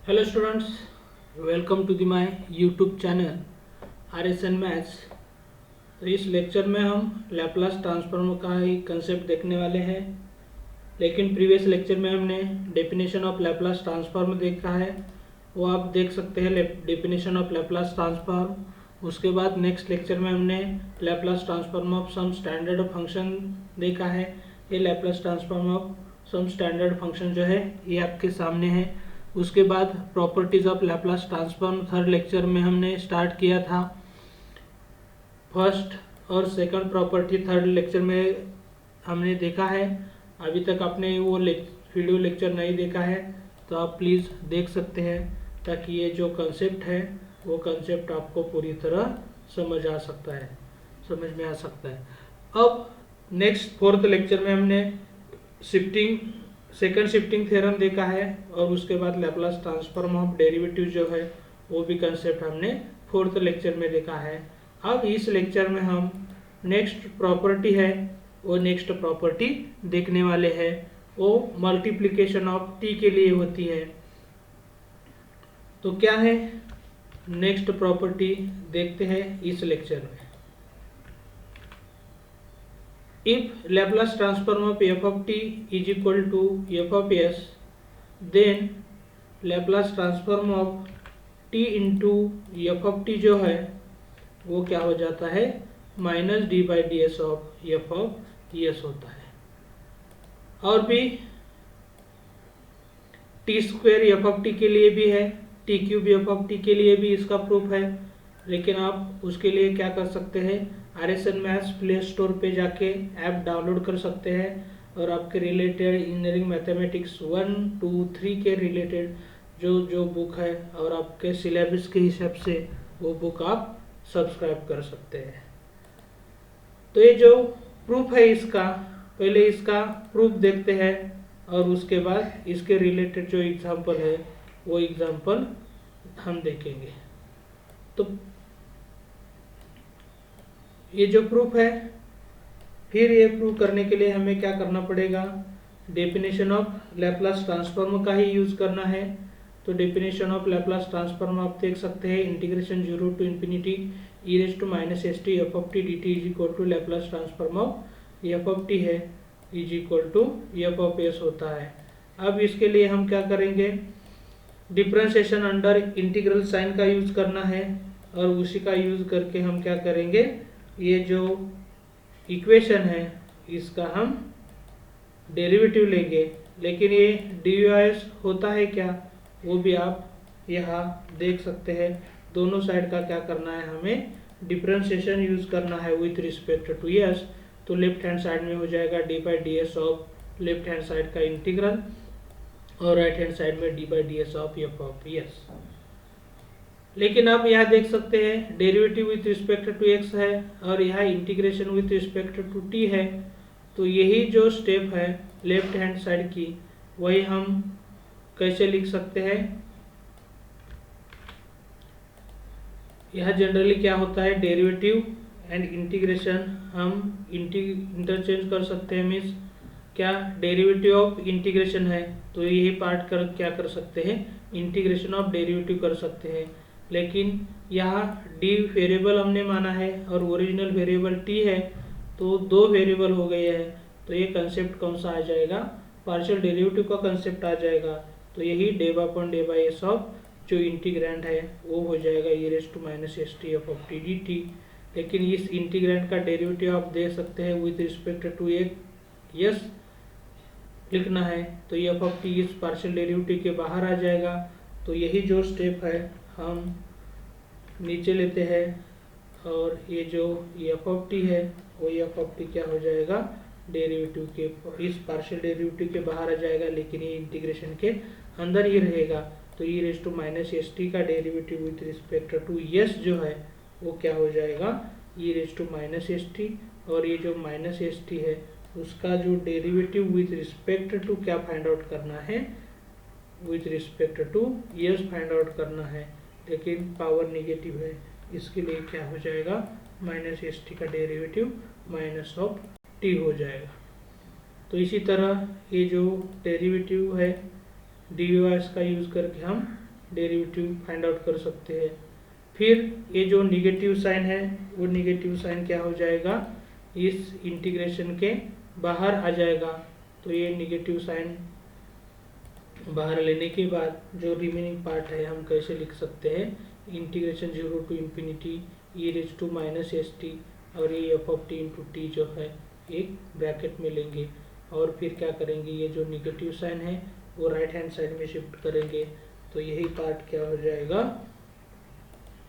Hello students, welcome to the my YouTube channel RSN maths. तो इस lecture में हम लैप्लास ट्रांसफॉर्म का ही कंसेप्ट देखने वाले हैं। लेकिन प्रीवियस लेक्चर में हमने डेफिनेशन ऑफ लैप्लास ट्रांसफॉर्म देखा है, वो आप देख सकते हैं डेफिनेशन ऑफ लैप्लास ट्रांसफॉर्म। उसके बाद नेक्स्ट लेक्चर में हमने Laplace transform of some standard function देखा है। ये Laplace transform of some standard function जो है ये आपके सामने है। उसके बाद properties of Laplace transform third lecture में हमने स्टार्ट किया था। फर्स्ट और सेकंड प्रॉपर्टी थर्ड लेक्चर में हमने देखा है। अभी तक आपने वो वीडियो लेक्चर नहीं देखा है तो आप प्लीज़ देख सकते हैं, ताकि ये जो कंसेप्ट है वो कंसेप्ट आपको पूरी तरह समझ में आ सकता है। अब नेक्स्ट फोर्थ लेक्चर में हमने सेकंड शिफ्टिंग थ्योरम देखा है, और उसके बाद लैप्लास ट्रांसफॉर्म ऑफ डेरिवेटिव जो है वो भी कंसेप्ट हमने फोर्थ लेक्चर में देखा है। अब इस लेक्चर में हम नेक्स्ट प्रॉपर्टी है वो नेक्स्ट प्रॉपर्टी देखने वाले हैं। वो मल्टीप्लिकेशन ऑफ टी के लिए होती है। तो क्या है नेक्स्ट प्रॉपर्टी, देखते हैं इस लेक्चर में। If Laplace transform of f of t is equal to f of s, then Laplace transform of t into f of t जो है वो क्या हो जाता है, minus d by d s of f of S होता है। और भी T square F of T के लिए भी है, T cube F of T के लिए भी इसका प्रूफ है। लेकिन आप उसके लिए क्या कर सकते हैं, RSN मैथ्स प्ले स्टोर पे जाके ऐप डाउनलोड कर सकते हैं, और आपके रिलेटेड इंजीनियरिंग मैथमेटिक्स 1, 2, 3 के रिलेटेड जो बुक है और आपके सिलेबस के हिसाब से वो बुक आप सब्सक्राइब कर सकते हैं। तो ये जो प्रूफ है इसका, पहले इसका प्रूफ देखते हैं और उसके बाद इसके रिलेटेड जो एग्जाम्पल है वो एग्जाम्पल हम देखेंगे। तो ये जो प्रूफ है, फिर ये प्रूव करने के लिए हमें क्या करना पड़ेगा, डेफिनेशन ऑफ लैप्लास ट्रांसफॉर्म का ही यूज करना है। तो डेफिनेशन ऑफ लैप्लास ट्रांसफॉर्म आप देख सकते हैं, integration 0 to infinity e raised to minus st f of t dt is equal to Laplace transform of f of t है is equal to f of s होता है। अब इसके लिए हम क्या करेंगे, डिफरेंशिएशन अंडर इंटीग्रल साइन का यूज करना है, और उसी का यूज करके हम क्या करेंगे, ये जो इक्वेशन है इसका हम डेरिवेटिव लेंगे। लेकिन ये dy होता है क्या, वो भी आप यहाँ देख सकते हैं। दोनों साइड का क्या करना है, हमें डिफरेंशिएशन यूज करना है विथ रिस्पेक्ट टू s। तो लेफ्ट हैंड साइड में हो जाएगा d by d s of left hand side का इंटीग्रल, और राइट हैंड साइड में d by d s of f of s. लेकिन आप यहाँ देख सकते हैं derivative with respect to x है, और यहाँ integration with respect to t है। तो यही जो स्टेप है लेफ्ट हैंड साइड की, वही हम कैसे लिख सकते हैं। यहाँ जनरली क्या होता है, डेरिवेटिव एंड इंटीग्रेशन हम इंटरचेंज कर सकते हैं। मीन्स क्या, डेरिवेटिव ऑफ इंटीग्रेशन है तो यही पार्ट क्या कर सकते हैं, इंटीग्रेशन ऑफ डेरिवेटिव कर सकते हैं। लेकिन यहाँ डी वेरिएबल हमने माना है और ओरिजिनल वेरिएबल टी है, तो दो वेरिएबल हो गए हैं। तो ये कंसेप्ट कौन सा आ जाएगा, पार्शियल डेरिवेटिव का कंसेप्ट आ जाएगा। तो यही del upon d by s of जो इंटीग्रेंट है वो हो जाएगा e raise to minus s t f of t d t. लेकिन इस इंटीग्रेंट का डेरिवेटिव आप दे सकते हैं विथ रिस्पेक्ट टू एक यस लिखना है, तो एफ ऑफ टी इस पार्शियल डेरिवेटिव के बाहर आ जाएगा। तो यही जो स्टेप है हम नीचे लेते हैं, और ये जो एफ ऑफ टी है वो एफ ऑफ टी क्या हो जाएगा, डेरिवेटिव के इस पार्शियल डेरिवेटिव के बाहर आ जाएगा, लेकिन ये इंटीग्रेशन के अंदर ही रहेगा। तो e raise to minus s t का derivative with respect to s जो है वो क्या हो जाएगा, e raise to minus s t, और ये जो माइनस एस टी है उसका जो डेरिवेटिव विथ रिस्पेक्ट टू क्या फाइंड आउट करना है, with respect to s find out करना है। लेकिन पावर निगेटिव है, इसके लिए क्या हो जाएगा, माइनस एस टी का डेरिवेटिव माइनस ऑफ टी हो जाएगा। तो इसी तरह ये जो डेरिवेटिव है डी का यूज करके हम डेरिवेटिव फाइंड आउट कर सकते हैं। फिर ये जो निगेटिव साइन है वो निगेटिव साइन क्या हो जाएगा, इस इंटीग्रेशन के बाहर आ जाएगा। तो ये निगेटिव साइन बाहर लेने के बाद जो रिमेनिंग पार्ट है हम कैसे लिख सकते हैं, integration 0 to infinity e raise to minus s t और ये f of t into t जो है एक ब्रैकेट में लेंगे और फिर क्या करेंगे, ये जो निगेटिव साइन है वो राइट हैंड साइड में शिफ्ट करेंगे। तो यही पार्ट क्या हो जाएगा,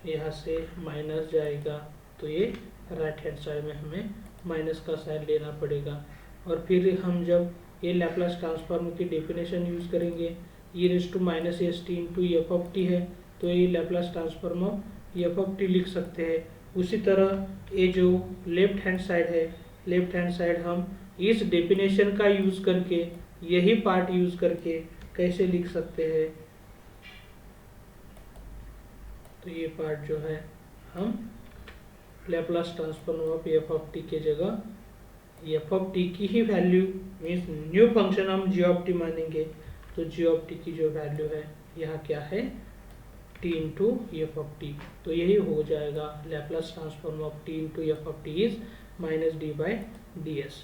यहाँ से माइनस जाएगा, तो ये राइट हैंड साइड में हमें माइनस का साइन लेना पड़ेगा। और फिर हम जब ये लैप्लास ट्रांसफॉर्म की डेफिनेशन यूज़ करेंगे, e raise to minus s t into f of t है, तो ये Laplace transform of f of t लिख सकते हैं। उसी तरह ये जो लेफ्ट हैंड साइड है, लेफ्ट हैंड साइड हम इस डेफिनेशन का यूज़ करके, यही पार्ट यूज़ करके कैसे लिख सकते हैं, तो ये पार्ट जो है हम Laplace transform of f of T के जगह एफ ऑफ टी की ही वैल्यू मीन्स न्यू फंक्शन हम जी ऑफ टी मानेंगे। तो जी ऑफ टी की जो वैल्यू है यहाँ क्या है, T into f of T. तो यही हो जाएगा Laplace transform of t into f of T is minus d by d S.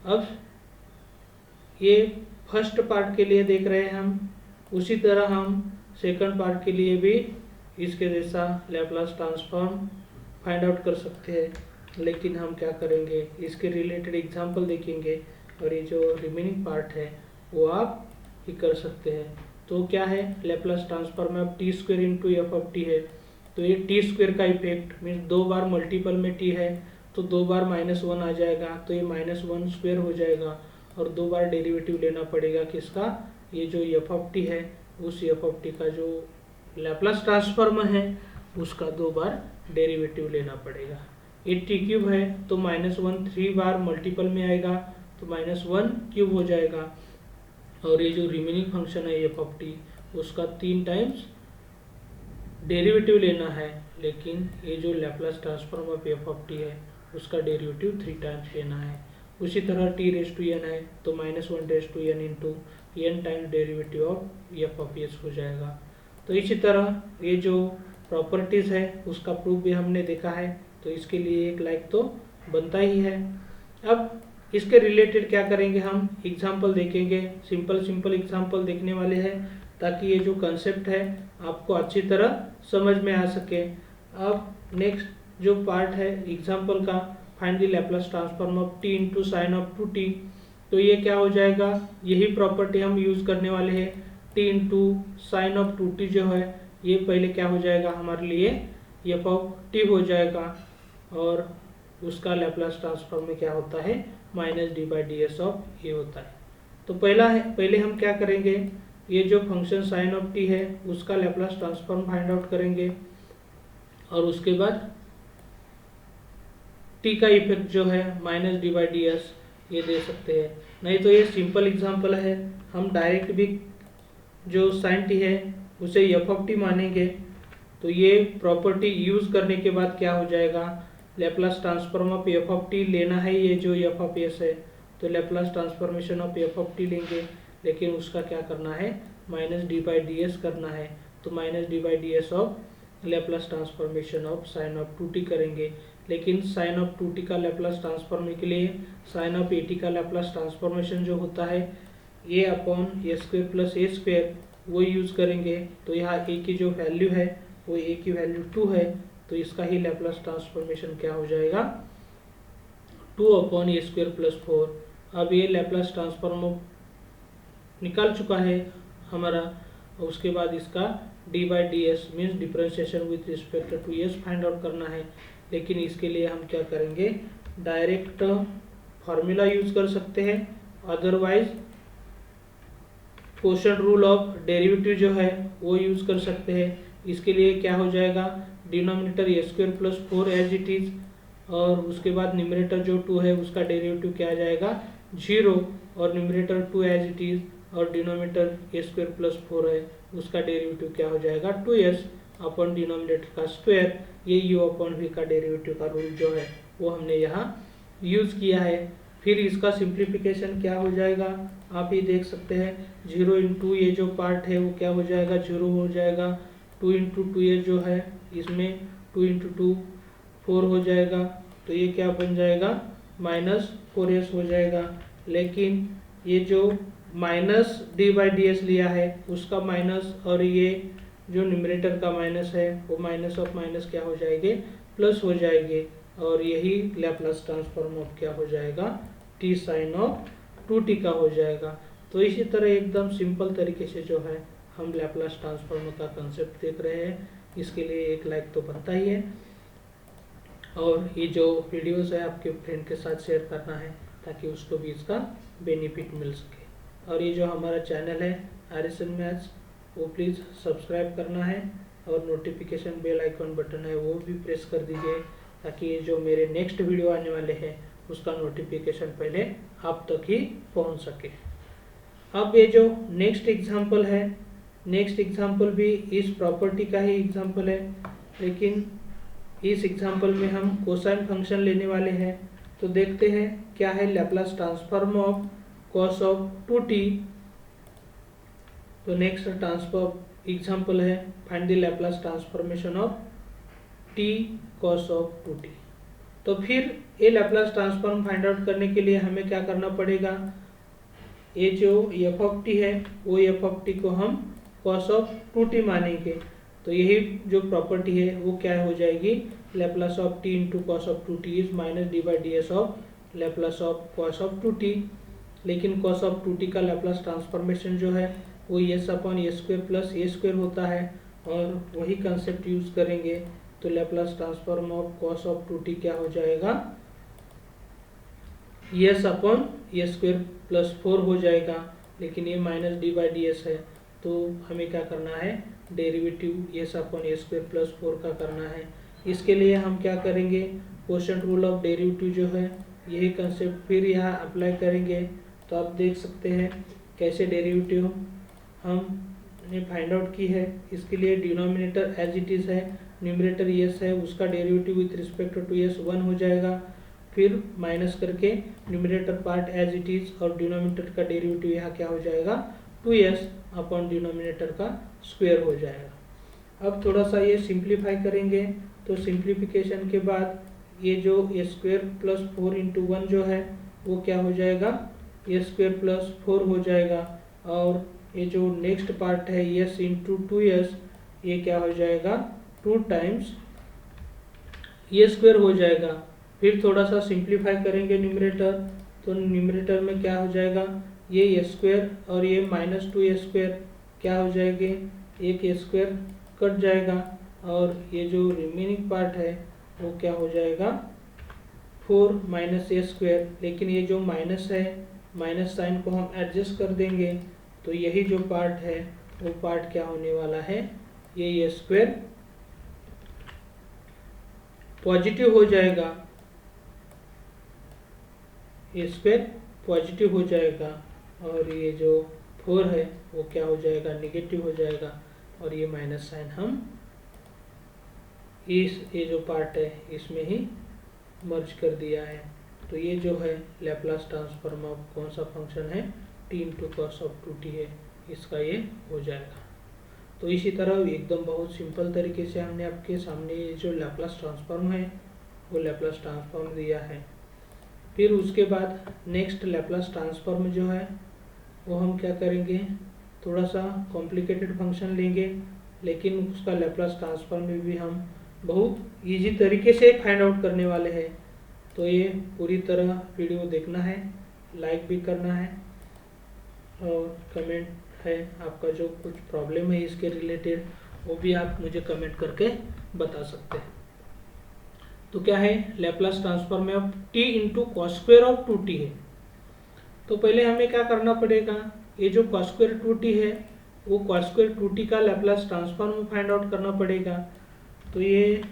अब ये फर्स्ट पार्ट के लिए देख रहे हैं हम, उसी तरह हम सेकंड पार्ट के लिए भी इसके जैसा लैप्लास ट्रांसफॉर्म फाइंड आउट कर सकते हैं। लेकिन हम क्या करेंगे, इसके रिलेटेड एग्जांपल देखेंगे और ये जो रिमेनिंग पार्ट है वो आप ही कर सकते हैं। तो क्या है, Laplace transform of T square into f of t है, तो ये टी स्क्वेयर का इफेक्ट मीन्स 2 बार मल्टीपल में टी है तो 2 बार -1 आ जाएगा, तो ये -1 स्क्वेयर हो जाएगा और 2 बार डेरिवेटिव लेना पड़ेगा किसका, ये जो एफ ऑफ टी है उस एफ ऑफ टी का जो लैप्लास ट्रांसफॉर्म है उसका 2 बार डेरिवेटिव लेना पड़ेगा। ये टी क्यूब है तो -1 3 बार मल्टीपल में आएगा तो -1 क्यूब हो जाएगा और ये जो रिमेनिंग फंक्शन है एफ ऑफ टी उसका 3 टाइम्स डेरिवेटिव लेना है। लेकिन ये जो Laplace transform of f of t है उसका डेरिवेटिव 3 टाइम्स लेना है। उसी तरह टी रेज टू एन है तो -1 raise to n into n times derivative of f of s हो जाएगा। तो इसी तरह ये जो प्रॉपर्टीज़ है उसका प्रूफ भी हमने देखा है, तो इसके लिए एक लाइक तो बनता ही है। अब इसके रिलेटेड क्या करेंगे, हम एग्जाम्पल देखेंगे, सिंपल एग्जाम्पल देखने वाले हैं ताकि ये जो कंसेप्ट है आपको अच्छी तरह समझ में आ सके। अब नेक्स्ट जो पार्ट है एग्जाम्पल का, find the Laplace transform of t into sine of 2t, तो ये क्या हो जाएगा, यही प्रॉपर्टी हम यूज़ करने वाले हैं। T into sine of 2t जो है ये पहले क्या हो जाएगा हमारे लिए एफ ऑफ टी हो जाएगा और उसका लैप्लास ट्रांसफॉर्म में क्या होता है minus d by d s of a होता है। तो पहले हम क्या करेंगे, ये जो फंक्शन साइन ऑफ टी है उसका लैप्लास ट्रांसफॉर्म फाइंड आउट करेंगे और उसके बाद टी का इफेक्ट जो है minus d by d S ये दे सकते हैं। नहीं तो ये सिंपल एग्जांपल है, हम डायरेक्ट भी जो साइन टी है उसे एफ ऑफ टी मानेंगे। तो ये प्रॉपर्टी यूज़ करने के बाद क्या हो जाएगा, Laplace transform of f of T लेना है, ये जो एफ ऑफ एस है तो Laplace transformation of f of T लेंगे, लेकिन उसका क्या करना है minus d by d S करना है। तो minus d by d s of Laplace transformation of sine of 2t करेंगे। लेकिन साइन ऑफ 2t का लैप्लास ट्रांसफॉर्म के लिए साइन ऑफ 80 का लैप्लास ट्रांसफॉर्मेशन जो होता है ए अपॉन ए स्क्वेयर प्लस ए स्क्वेयर वो यूज़ करेंगे। तो यहाँ ए की जो वैल्यू है वो ए की वैल्यू 2 है, तो इसका ही लैप्लास ट्रांसफॉर्मेशन क्या हो जाएगा 2 अपॉन ए स्क्वेयर प्लस 4। अब ये लैप्लास ट्रांसफॉर्म निकाल चुका है हमारा, उसके बाद इसका d by d s means differentiation with respect to s find out करना है। लेकिन इसके लिए हम क्या करेंगे, डायरेक्ट फार्मूला यूज कर सकते हैं, otherwise quotient rule of derivative जो है वो यूज कर सकते हैं। इसके लिए क्या हो जाएगा, denominator a square plus 4 as it is और उसके बाद न्यूमरेटर जो 2 है उसका डेरिवेटिव क्या आ जाएगा 0 और न्यूमरेटर 2 एज इट इज और डिनोमिनेटर ए स्क्वेयर प्लस 4 है उसका डेरिवेटिव क्या हो जाएगा 2s अपॉन डिनोमिनेटर का स्क्वायर। ये u अपॉन v का डेरिवेटिव का रूल जो है वो हमने यहाँ यूज़ किया है। फिर इसका सिंप्लीफिकेशन क्या हो जाएगा, आप ये देख सकते हैं 0 इंटू ये जो पार्ट है वो क्या हो जाएगा, 0 हो जाएगा। 2 इंटू टू ये जो है इसमें 2 इंटू टू 4 हो जाएगा, तो ये क्या बन जाएगा -4s हो जाएगा। लेकिन ये जो minus d by d S लिया है उसका माइनस, और ये जो न्यूमरेटर का माइनस है वो माइनस ऑफ माइनस क्या हो जाएंगे, प्लस हो जाएंगे। और यही लैप्लास ट्रांसफॉर्म ऑफ क्या हो जाएगा, टी साइन ऑफ 2t का हो जाएगा। तो इसी तरह एकदम सिंपल तरीके से जो है हम लैप्लास ट्रांसफॉर्म का कंसेप्ट देख रहे हैं। इसके लिए एक लाइक तो बनता ही है, और ये जो वीडियोस है आपके फ्रेंड के साथ शेयर करना है ताकि उसको भी इसका बेनिफिट मिल सके। और ये जो हमारा चैनल है RSN मैथ्स, वो प्लीज़ सब्सक्राइब करना है, और नोटिफिकेशन बेल आइकॉन बटन है वो भी प्रेस कर दीजिए ताकि ये जो मेरे नेक्स्ट वीडियो आने वाले हैं उसका नोटिफिकेशन पहले आप तक ही पहुंच सके। अब ये जो नेक्स्ट एग्जांपल है, नेक्स्ट एग्जांपल भी इस प्रॉपर्टी का ही एग्जांपल है, लेकिन इस एग्जांपल में हम कोसाइन फंक्शन लेने वाले हैं। तो देखते हैं क्या है Laplace transform of cos of 2t। तो नेक्स्ट ट्रांसफॉर्म एग्जांपल है find the Laplace transformation of t cos of 2t। तो फिर ये लैप्लास ट्रांसफॉर्म फाइंड आउट करने के लिए हमें क्या करना पड़ेगा, ये जो f ऑफ t है वो f ऑफ t को हम cos ऑफ 2t मानेंगे। तो यही जो प्रॉपर्टी है वो क्या हो जाएगी, Laplace of t into cos of 2t is minus d by d s of Laplace of cos of 2t। लेकिन कॉस ऑफ 2t का लैप्लास ट्रांसफॉर्मेशन जो है वो s अपॉन ए स्क्वायर प्लस ए स्क्वायर होता है, और वही कंसेप्ट यूज करेंगे। तो Laplace transform of cos of 2t क्या हो जाएगा, s अपॉन ए स्क्वायर प्लस 4 हो जाएगा। लेकिन ये minus d by d S है, तो हमें क्या करना है, डेरिवेटिव s अपॉन ए स्क्वायर प्लस 4 का करना है। इसके लिए हम क्या करेंगे, क्वोशंट रूल ऑफ डेरिवेटिव जो है यही कंसेप्ट फिर यहाँ अप्लाई करेंगे। तो आप देख सकते हैं कैसे डेरिवेटिव हमने फाइंड आउट की है। इसके लिए डिनोमिनेटर एज इट इज़ है, न्यूमरेटर s है, उसका derivative with respect to s 1 हो जाएगा। फिर माइनस करके numerator part as it is, और डिनोमिनेटर का डेरिवेटिव यहाँ क्या हो जाएगा, 2s अपॉन डिनोमिनेटर का स्क्वायर हो जाएगा। अब थोड़ा सा ये सिंप्लीफाई करेंगे, तो सिंप्लीफिकेशन के बाद ये जो ए स्क्वायर प्लस 4 इंटू 1 जो है वो क्या हो जाएगा, ए स्क्वायर प्लस 4 हो जाएगा। और ये जो नेक्स्ट पार्ट है s इंटू 2s, ये क्या हो जाएगा, 2 टाइम्स ए स्क्वायर हो जाएगा। फिर थोड़ा सा सिंप्लीफाई करेंगे न्यूमरेटर, तो न्यूमरेटर में क्या हो जाएगा, ये ए स्क्वायर और ये माइनस 2 ए स्क्वायर क्या हो जाएंगे, एक ए स्क्वायर कट जाएगा, और ये जो रिमेनिंग पार्ट है वो क्या हो जाएगा, 4 माइनस ए स्क्वायर। लेकिन ये जो माइनस है, माइनस साइन को हम एडजस्ट कर देंगे, तो यही जो पार्ट है वो पार्ट क्या होने वाला है, ये ए स्क्वायर पॉजिटिव हो जाएगा, ए स्क्वायर पॉजिटिव हो जाएगा, और ये जो 4 है वो क्या हो जाएगा, निगेटिव हो जाएगा। और ये माइनस साइन हम ये जो पार्ट है इसमें ही मर्ज कर दिया है। तो ये जो है लैप्लास ट्रांसफॉर्म ऑफ कौन सा फंक्शन है, t into cos of 2t है, इसका ये हो जाएगा। तो इसी तरह एकदम बहुत सिंपल तरीके से हमने आपके सामने ये जो लैप्लास ट्रांसफॉर्म है वो लैप्लास ट्रांसफॉर्म दिया है। फिर उसके बाद नेक्स्ट लैप्लास ट्रांसफॉर्म जो है वो हम क्या करेंगे, थोड़ा सा कॉम्प्लिकेटेड फंक्शन लेंगे, लेकिन उसका लैप्लास ट्रांसफॉर्म में भी हम बहुत इजी तरीके से फाइंड आउट करने वाले हैं। तो ये पूरी तरह वीडियो देखना है, लाइक भी करना है, और कमेंट है आपका जो कुछ प्रॉब्लम है इसके रिलेटेड वो भी आप मुझे कमेंट करके बता सकते हैं। तो क्या है, लैप्लास ट्रांसफॉर्म में अब t into cos square of 2t है। तो पहले हमें क्या करना पड़ेगा, ये जो कॉस स्क्वायर 2t है वो कॉस स्क्वायर 2t का लैप्लास ट्रांसफॉर्म फाइंड आउट करना पड़ेगा। तो ये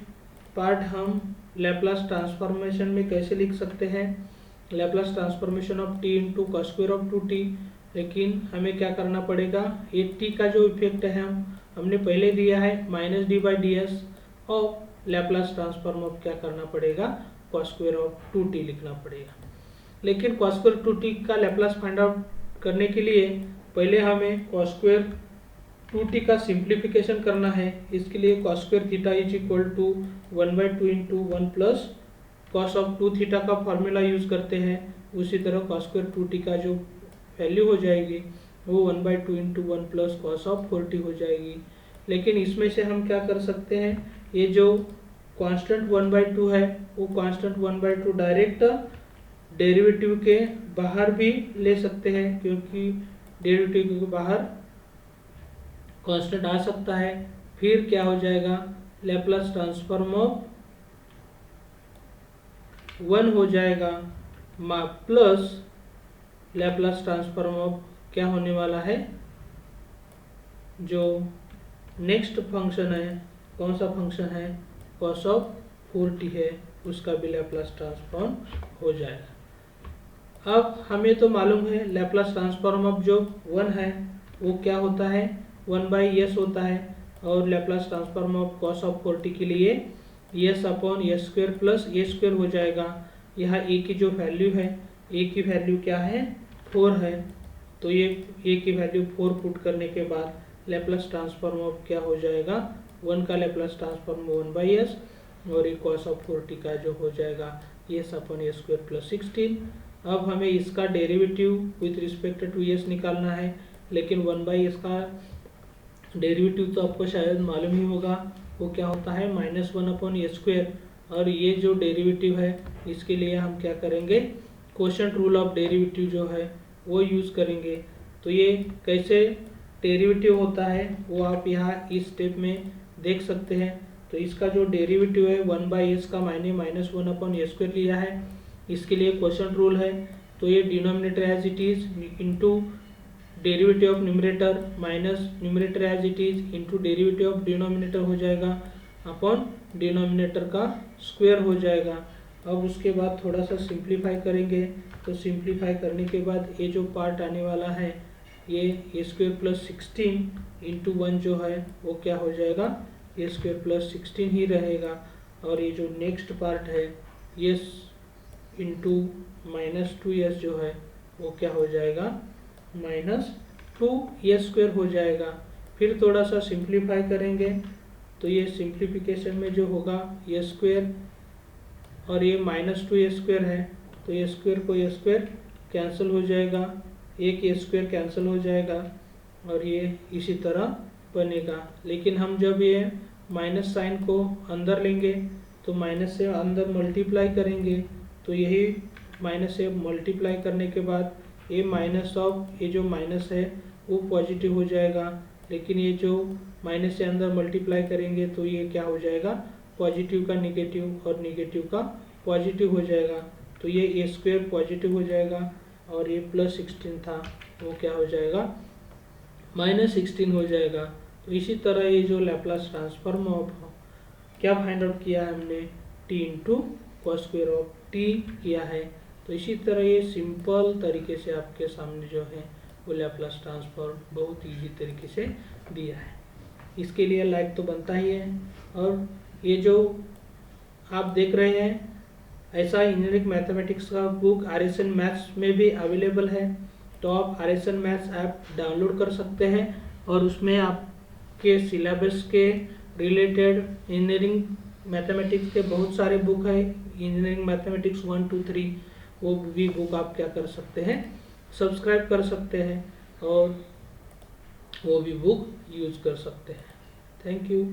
पार्ट हम लैप्लास ट्रांसफॉर्मेशन में कैसे लिख सकते हैं, Laplace transformation of t into cos square of 2t। लेकिन हमें क्या करना पड़ेगा, ये t का जो इफेक्ट है हमने पहले दिया है minus d by d S, और लैप्लास ट्रांसफॉर्म ऑफ क्या करना पड़ेगा, कॉस स्क्वायर ऑफ 2t लिखना पड़ेगा। लेकिन cos स्क्वायर 2t का लैप्लास फाइंड आउट करने के लिए पहले हमें cos स्क्वायर 2t का सिंप्लीफिकेशन करना है। इसके लिए cos square theta is equal to 1/2 into 1 plus cos of 2 theta का फार्मूला यूज़ करते हैं। उसी तरह cos स्क्वायर 2t का जो वैल्यू हो जाएगी वो 1/2 into 1 plus cos of 4t हो जाएगी। लेकिन इसमें से हम क्या कर सकते हैं, ये जो कांस्टेंट 1/2 है वो कांस्टेंट 1/2 डायरेक्ट डेरिवेटिव के बाहर भी ले सकते हैं, क्योंकि डेरिवेटिव के बाहर कांस्टेंट आ सकता है। फिर क्या हो जाएगा, लैप्लास ट्रांसफॉर्म ऑफ 1 हो जाएगा प्लस लैप्लास ट्रांसफॉर्म ऑफ क्या होने वाला है, जो नेक्स्ट फंक्शन है, कौन सा फंक्शन है, कॉस ऑफ 4t है, उसका भी लैप्लास ट्रांसफॉर्म हो जाएगा। अब हमें तो मालूम है लैप्लास ट्रांसफॉर्म ऑफ जो 1 है वो क्या होता है, 1/s होता है, और Laplace transform of cos of 4t के लिए s upon s square plus a square हो जाएगा। यहाँ a की जो वैल्यू है, a की वैल्यू क्या है, 4 है, तो ये a की वैल्यू 4 पुट करने के बाद लैप्लास ट्रांसफॉर्म ऑफ क्या हो जाएगा, 1 का लैप्लास ट्रांसफॉर्म 1/s और ये cos ऑफ 4t का जो हो जाएगा s upon a square plus 16। अब हमें इसका derivative with respect to s निकालना है, लेकिन 1/s का डेरिवेटिव तो आपको शायद मालूम ही होगा, वो क्या होता है -1 अपॉन a स्क्वायर। और ये जो डेरिवेटिव है इसके लिए हम क्या करेंगे, क्वोशंट रूल ऑफ डेरिवेटिव जो है वो यूज़ करेंगे। तो ये कैसे डेरिवेटिव होता है वो आप यहाँ इस स्टेप में देख सकते हैं। तो इसका जो डेरिवेटिव है 1/s का मायने -1 अपॉन a स्क्वायर लिया है, इसके लिए क्वोशंट रूल है। तो ये denominator as it is into derivative of numerator minus numerator as it is into derivative of denominator हो जाएगा अपॉन डिनोमिनेटर का स्क्वायर हो जाएगा। अब उसके बाद थोड़ा सा सिंप्लीफाई करेंगे, तो सिंप्लीफाई करने के बाद ये जो पार्ट आने वाला है ये a स्क्वायर प्लस 16 इंटू 1 जो है वो क्या हो जाएगा, a स्क्वायर प्लस 16 ही रहेगा। और ये जो नेक्स्ट पार्ट है s इंटू -2s जो है वो क्या हो जाएगा, -2a स्क्वायर हो जाएगा। फिर थोड़ा सा सिंप्लीफाई करेंगे तो ये सिंप्लीफिकेशन में जो होगा a स्क्वायर और ये -2a स्क्वायर है, तो a स्क्वायर को a स्क्वायर कैंसिल हो जाएगा, एक a स्क्वायर कैंसिल हो जाएगा और ये इसी तरह बनेगा। लेकिन हम जब ये माइनस साइन को अंदर लेंगे तो माइनस से अंदर मल्टीप्लाई करेंगे, तो यही माइनस से मल्टीप्लाई करने के बाद ये माइनस ऑफ ये जो माइनस है वो पॉजिटिव हो जाएगा। लेकिन ये जो माइनस से अंदर मल्टीप्लाई करेंगे तो ये क्या हो जाएगा, पॉजिटिव का निगेटिव और निगेटिव का पॉजिटिव हो जाएगा। तो ये a स्क्वायर पॉजिटिव हो जाएगा और ये प्लस 16 था वो क्या हो जाएगा, -16 हो जाएगा। तो इसी तरह ये जो लैप्लास ट्रांसफॉर्म ऑफ क्या फाइंड आउट किया है हमने, t into cos square of t किया है। तो इसी तरह ये सिंपल तरीके से आपके सामने जो है वो लैप्लास ट्रांसफॉर्म बहुत इजी तरीके से दिया है। इसके लिए लाइक तो बनता ही है। और ये जो आप देख रहे हैं ऐसा इंजीनियरिंग मैथमेटिक्स का बुक RSN मैथ्स में भी अवेलेबल है, तो आप RSN मैथ्स ऐप डाउनलोड कर सकते हैं और उसमें आपके सिलेबस के रिलेटेड इंजीनियरिंग मैथमेटिक्स के बहुत सारे बुक है, इंजीनियरिंग मैथमेटिक्स 1, 2, 3, वो भी बुक आप क्या कर सकते हैं, सब्सक्राइब कर सकते हैं और वो भी बुक यूज कर सकते हैं। Thank you.